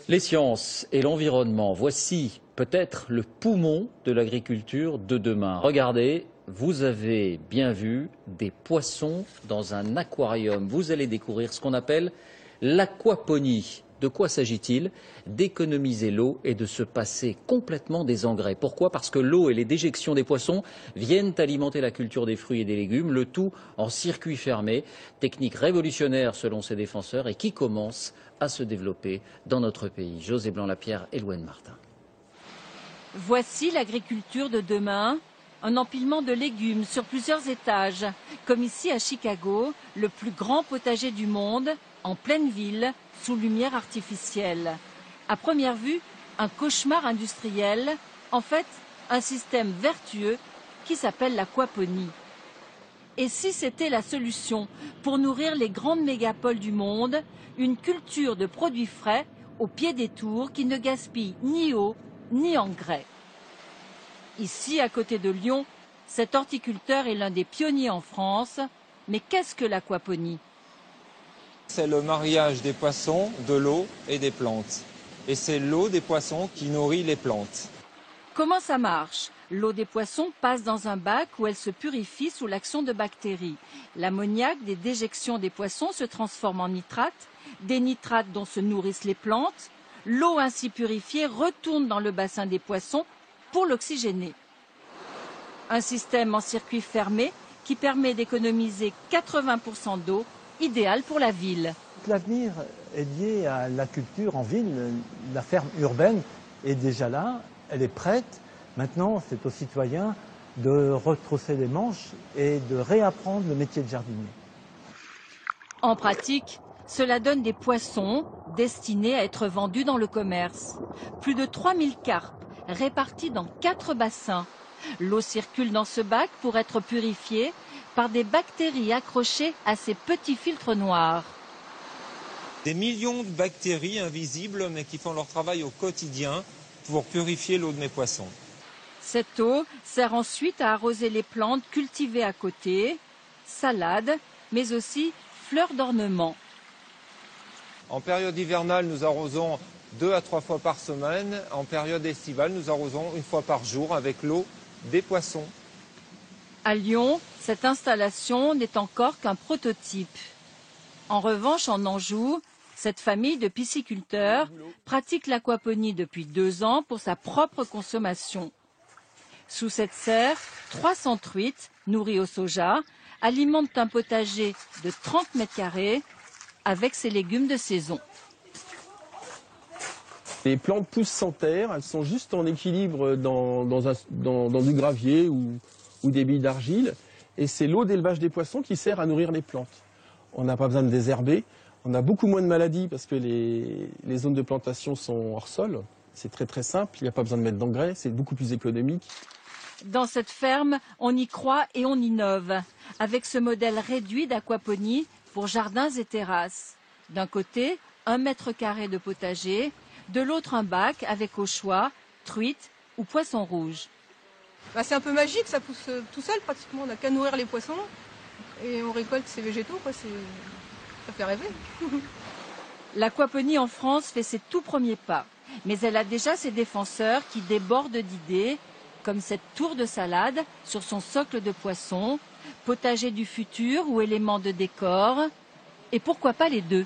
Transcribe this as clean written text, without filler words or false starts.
Les sciences et l'environnement, voici peut-être le poumon de l'agriculture de demain. Regardez, vous avez bien vu des poissons dans un aquarium. Vous allez découvrir ce qu'on appelle l'aquaponie. De quoi s'agit-il? D'économiser l'eau et de se passer complètement des engrais. Pourquoi? Parce que l'eau et les déjections des poissons viennent alimenter la culture des fruits et des légumes, le tout en circuit fermé. Technique révolutionnaire selon ses défenseurs et qui commence à se développer dans notre pays. José Blanc-Lapierre et Louane Martin. Voici l'agriculture de demain, un empilement de légumes sur plusieurs étages, comme ici à Chicago, le plus grand potager du monde, en pleine ville, sous lumière artificielle. À première vue, un cauchemar industriel, en fait, un système vertueux qui s'appelle l'aquaponie. Et si c'était la solution pour nourrir les grandes mégapoles du monde, une culture de produits frais au pied des tours qui ne gaspille ni eau ni engrais. Ici, à côté de Lyon, cet horticulteur est l'un des pionniers en France. Mais qu'est-ce que l'aquaponie? C'est le mariage des poissons, de l'eau et des plantes. Et c'est l'eau des poissons qui nourrit les plantes. Comment ça marche? L'eau des poissons passe dans un bac où elle se purifie sous l'action de bactéries. L'ammoniac des déjections des poissons se transforme en nitrate, des nitrates dont se nourrissent les plantes. L'eau ainsi purifiée retourne dans le bassin des poissons pour l'oxygéner. Un système en circuit fermé qui permet d'économiser 80% d'eau, idéal pour la ville. L'avenir est lié à la culture en ville. La ferme urbaine est déjà là, elle est prête. Maintenant, c'est aux citoyens de retrousser les manches et de réapprendre le métier de jardinier. En pratique, cela donne des poissons destinés à être vendus dans le commerce. Plus de 3000 carpes répartis dans 4 bassins. L'eau circule dans ce bac pour être purifiée par des bactéries accrochées à ces petits filtres noirs. Des millions de bactéries invisibles mais qui font leur travail au quotidien pour purifier l'eau de mes poissons. Cette eau sert ensuite à arroser les plantes cultivées à côté, salades, mais aussi fleurs d'ornement. En période hivernale, nous arrosons 2 à 3 fois par semaine. En période estivale, nous arrosons 1 fois par jour avec l'eau des poissons. À Lyon, cette installation n'est encore qu'un prototype. En revanche, en Anjou, cette famille de pisciculteurs pratique l'aquaponie depuis 2 ans pour sa propre consommation. Sous cette serre, 300 truites, nourries au soja, alimentent un potager de 30 mètres carrés avec ses légumes de saison. Les plantes poussent sans terre, elles sont juste en équilibre dans du gravier ou des billes d'argile. Et c'est l'eau d'élevage des poissons qui sert à nourrir les plantes. On n'a pas besoin de désherber, on a beaucoup moins de maladies parce que les zones de plantation sont hors sol. C'est très très simple, il n'y a pas besoin de mettre d'engrais, c'est beaucoup plus économique. Dans cette ferme, on y croit et on innove, avec ce modèle réduit d'aquaponie pour jardins et terrasses. D'un côté, 1 mètre carré de potager, de l'autre un bac avec au choix truite ou poisson rouge. C'est un peu magique, ça pousse tout seul pratiquement, on n'a qu'à nourrir les poissons et on récolte ces végétaux, quoi. Ça fait rêver. L'aquaponie en France fait ses tout premiers pas, mais elle a déjà ses défenseurs qui débordent d'idées, comme cette tour de salade sur son socle de poisson, potager du futur ou élément de décor, et pourquoi pas les deux.